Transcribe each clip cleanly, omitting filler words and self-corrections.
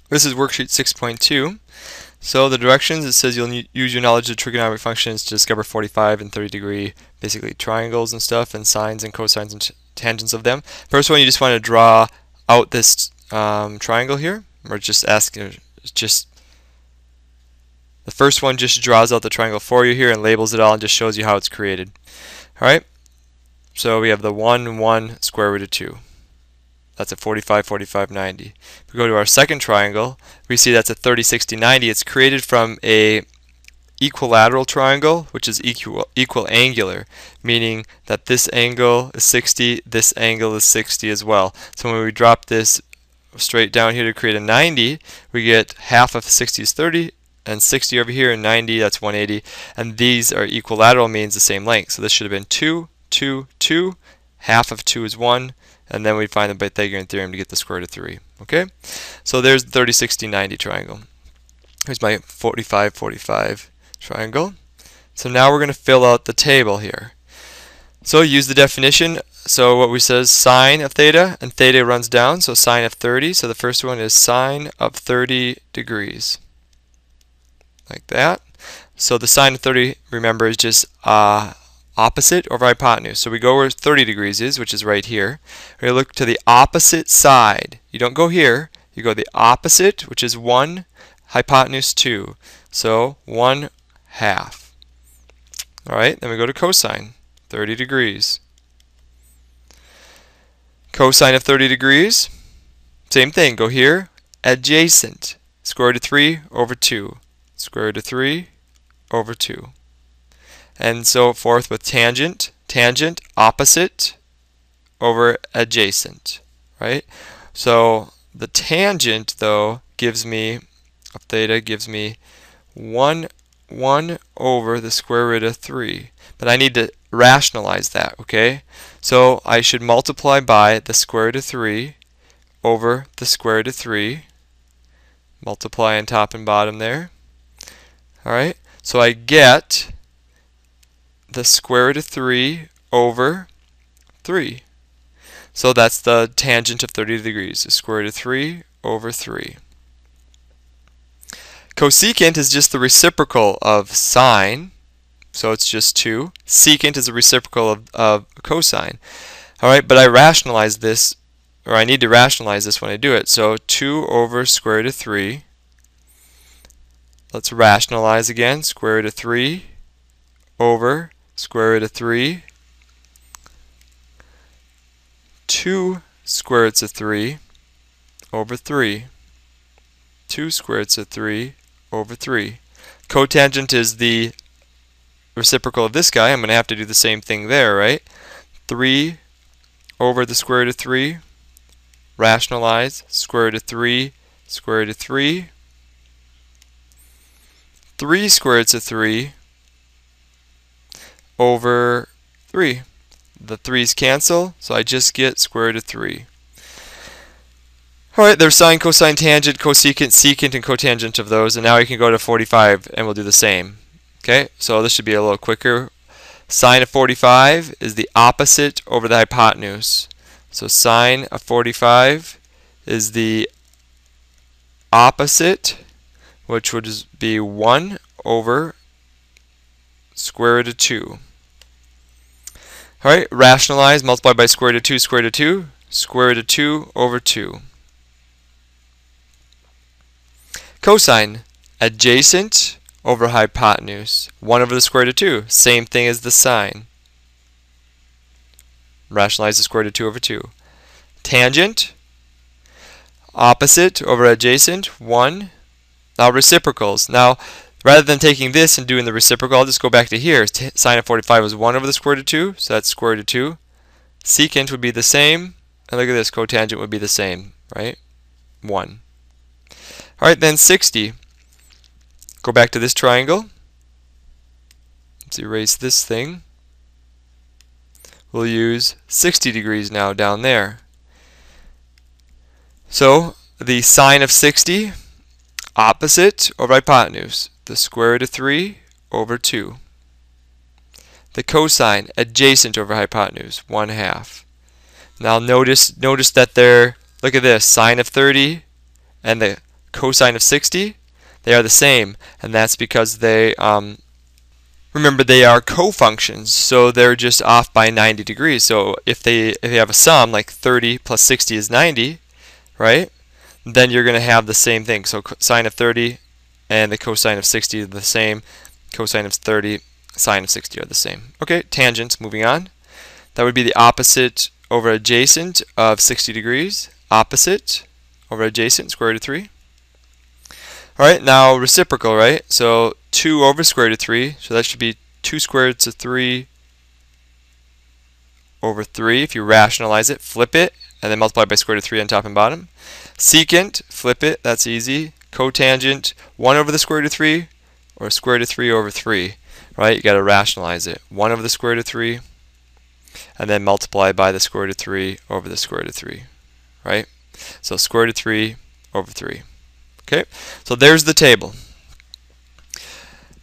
This is worksheet 6.2. So the directions, it says you'll use your knowledge of trigonometric functions to discover 45 and 30 degree, basically triangles and stuff, and sines and cosines and tangents of them. First one, you just want to draw out this triangle here, or just ask, just the first one just draws out the triangle for you here and labels it all and just shows you how it's created. Alright, so we have the 1, 1, square root of 2. That's a 45, 45, 90. If we go to our second triangle, we see that's a 30, 60, 90. It's created from a equilateral triangle, which is equal angular, meaning that this angle is 60, this angle is 60 as well. So when we drop this straight down here to create a 90, we get half of 60 is 30, and 60 over here, and 90, that's 180. And these are equilateral, means the same length. So this should have been 2, 2, 2. Half of 2 is 1. And then we find the Pythagorean theorem to get the square root of 3. Okay? So there's the 30, 60, 90 triangle. Here's my 45, 45 triangle. So now we're going to fill out the table here. So use the definition. So what we say is sine of theta, and theta runs down, so sine of 30. So the first one is sine of 30 degrees. Like that. So the sine of 30, remember, is just opposite over hypotenuse. So we go where 30 degrees is, which is right here. We look to the opposite side. You don't go here. You go the opposite, which is 1, hypotenuse 2. So 1 half. Alright, then we go to cosine, 30 degrees. Cosine of 30 degrees, same thing. Go here, adjacent, square root of 3 over 2. Square root of 3 over 2. And so forth with tangent, tangent, opposite over adjacent, right? So the tangent, though, gives me, of theta, gives me 1 over the square root of 3. But I need to rationalize that, okay? So I should multiply by the square root of 3 over the square root of 3. Multiply on top and bottom there. Alright, so I get the square root of 3 over 3. So that's the tangent of 30 degrees, the square root of 3 over 3. Cosecant is just the reciprocal of sine, so it's just 2. Secant is the reciprocal of cosine. Alright, but I rationalize this, or I need to rationalize this when I do it. So 2 over square root of 3. Let's rationalize again. Square root of 3 over square root of 3, 2 square roots of 3 over 3, 2 square roots of 3 over 3. Cotangent is the reciprocal of this guy. I'm going to have to do the same thing there, right? 3 over the square root of 3, rationalize, square root of 3, square root of 3, 3 square roots of 3, over 3. The 3's cancel, so I just get square root of 3. Alright, there's sine, cosine, tangent, cosecant, secant, and cotangent of those, and now we can go to 45 and we'll do the same. Okay, so this should be a little quicker. Sine of 45 is the opposite over the hypotenuse. So sine of 45 is the opposite, which would be 1 over square root of 2. Alright, rationalize, multiply by square root of 2, square root of 2, square root of 2 over 2. Cosine, adjacent over hypotenuse, 1 over the square root of 2, same thing as the sine. Rationalize the square root of 2 over 2. Tangent, opposite over adjacent, 1. Now reciprocals. Now, rather than taking this and doing the reciprocal, I'll just go back to here. Sine of 45 is 1 over the square root of 2, so that's square root of 2. Secant would be the same, and look at this, cotangent would be the same, right? 1. Alright, then 60. Go back to this triangle. Let's erase this thing. We'll use 60 degrees now down there. So, the sine of 60, opposite over hypotenuse, the square root of 3 over 2. The cosine, adjacent over hypotenuse, 1 half. Now notice that they're, look at this, sine of 30 and the cosine of 60, they are the same, and that's because they remember, they are co-functions, so they're just off by 90 degrees. So if they have a sum, like 30 plus 60 is 90, right? Then you're going to have the same thing. So sine of 30 and the cosine of 60 are the same. Cosine of 30, sine of 60 are the same. Okay, tangents, moving on. That would be the opposite over adjacent of 60 degrees. Opposite over adjacent, square root of 3. Alright, now reciprocal, right? So 2 over square root of 3, so that should be 2 square roots of 3 over 3. If you rationalize it, flip it, and then multiply by square root of 3 on top and bottom. Secant, flip it, that's easy. Cotangent, 1 over the square root of 3, or square root of 3 over 3. Right, you got to rationalize it. 1 over the square root of 3, and then multiply by the square root of 3 over the square root of 3. Right? So square root of 3 over 3. Okay, so there's the table.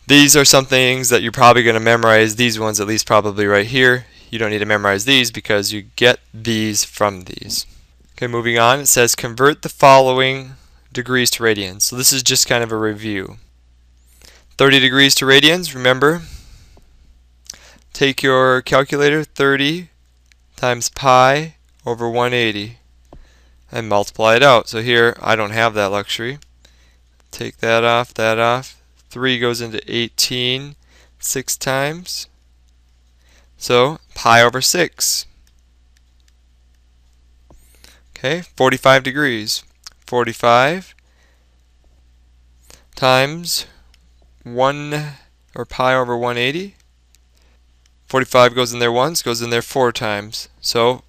These are some things that you're probably going to memorize. These ones, at least probably right here. You don't need to memorize these because you get these from these. Okay, moving on. It says convert the following degrees to radians. So this is just kind of a review. 30 degrees to radians, remember. Take your calculator, 30 times pi over 180, and multiply it out. So here, I don't have that luxury. Take that off, that off. 3 goes into 18 6 times. So pi over 6. Okay, 45 degrees. 45 times 1, or pi over 180. 45 goes in there once, goes in there 4 times. So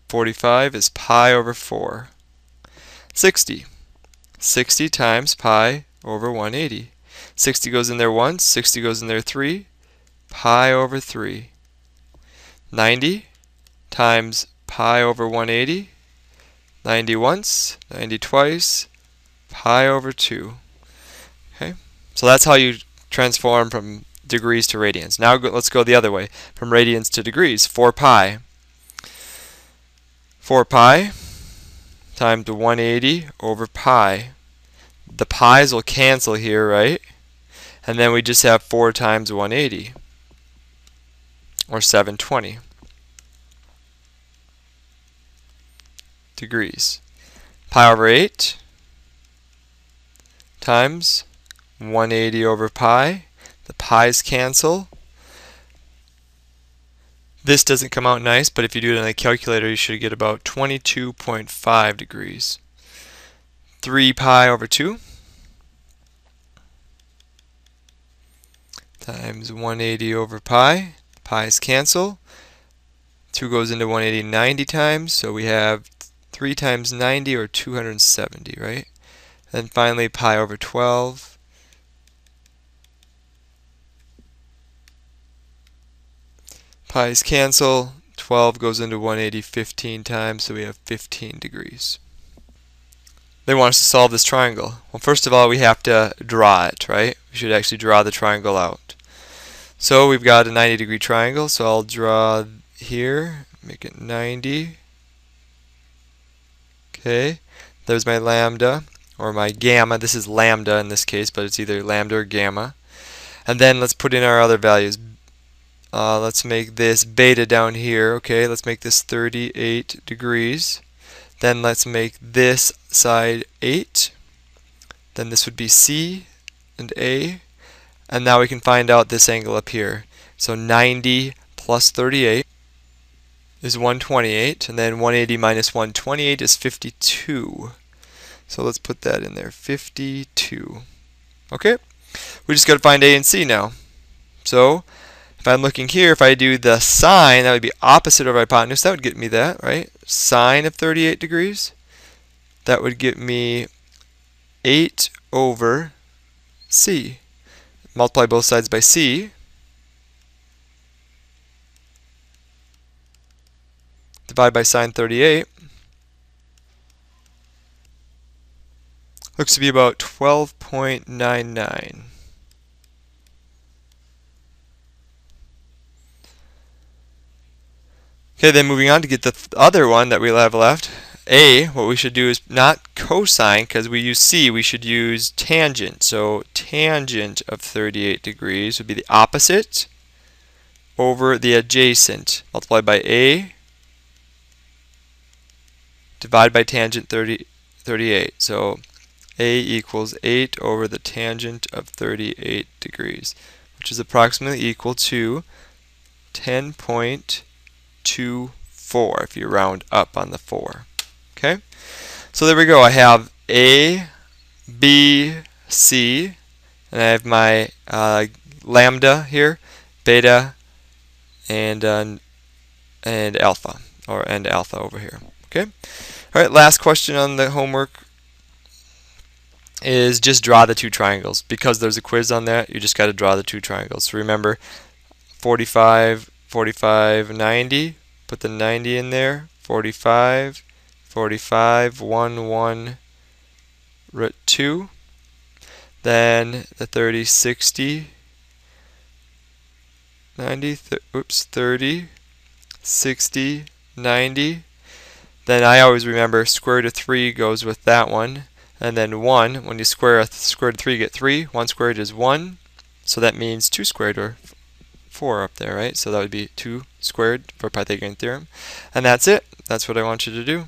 45 is pi over 4. 60. 60 times pi over 180. 60 goes in there once, 60 goes in there 3, pi over 3. 90 times pi over 180. 90 once, 90 twice, pi over 2. Okay, so that's how you transform from degrees to radians. Now let's go the other way, from radians to degrees. 4 pi. 4 pi times 180 over pi. The pi's will cancel here, right? And then we just have 4 times 180, or 720 degrees. Pi over 8 times 180 over pi. The pi's cancel. This doesn't come out nice, but if you do it on a calculator, you should get about 22.5 degrees. 3 pi over 2 times 180 over pi. Pi's cancel. 2 goes into 180 90 times, so we have 3 times 90, or 270, right? Then finally pi over 12. Pi's cancel. 12 goes into 180 15 times, so we have 15 degrees. They want us to solve this triangle. Well, first of all, we have to draw it, right? We should actually draw the triangle out. So we've got a 90-degree triangle, so I'll draw here, make it 90. Okay, there's my lambda, or my gamma. This is lambda in this case, but it's either lambda or gamma. And then let's put in our other values. Let's make this beta down here. Okay, let's make this 38 degrees. Then let's make this side 8. Then this would be C and A. And now we can find out this angle up here. So 90 plus 38 is 128. And then 180 minus 128 is 52. So let's put that in there, 52. Okay, we just got to find A and C now. So if I'm looking here, if I do the sine, that would be opposite over hypotenuse. That would get me that, right? Sine of 38 degrees. That would get me 8 over C. Multiply both sides by C. Divide by sine 38. Looks to be about 12.99. Okay, then moving on to get the other one that we have left. what we should do is not cosine, because we use C, we should use tangent. So tangent of 38 degrees would be the opposite over the adjacent, multiplied by A, divide by tangent 38. So A equals 8 over the tangent of 38 degrees, which is approximately equal to 10.24 if you round up on the 4. Okay, so there we go. I have A, B, C, and I have my lambda here, beta, and alpha, and alpha over here. Okay. All right. Last question on the homework is just draw the two triangles. Because there's a quiz on that, you just got to draw the two triangles. So remember, 45, 45, 90. Put the 90 in there. 45, 45, 1, 1, root 2. Then the 30, 60, 90, 30, 60, 90. Then I always remember square root of 3 goes with that one. And then 1, when you square square root of 3, you get 3. 1 squared is 1. So that means 2 squared, or 4 up there, right? So that would be 2 squared for Pythagorean theorem. And that's it. That's what I want you to do.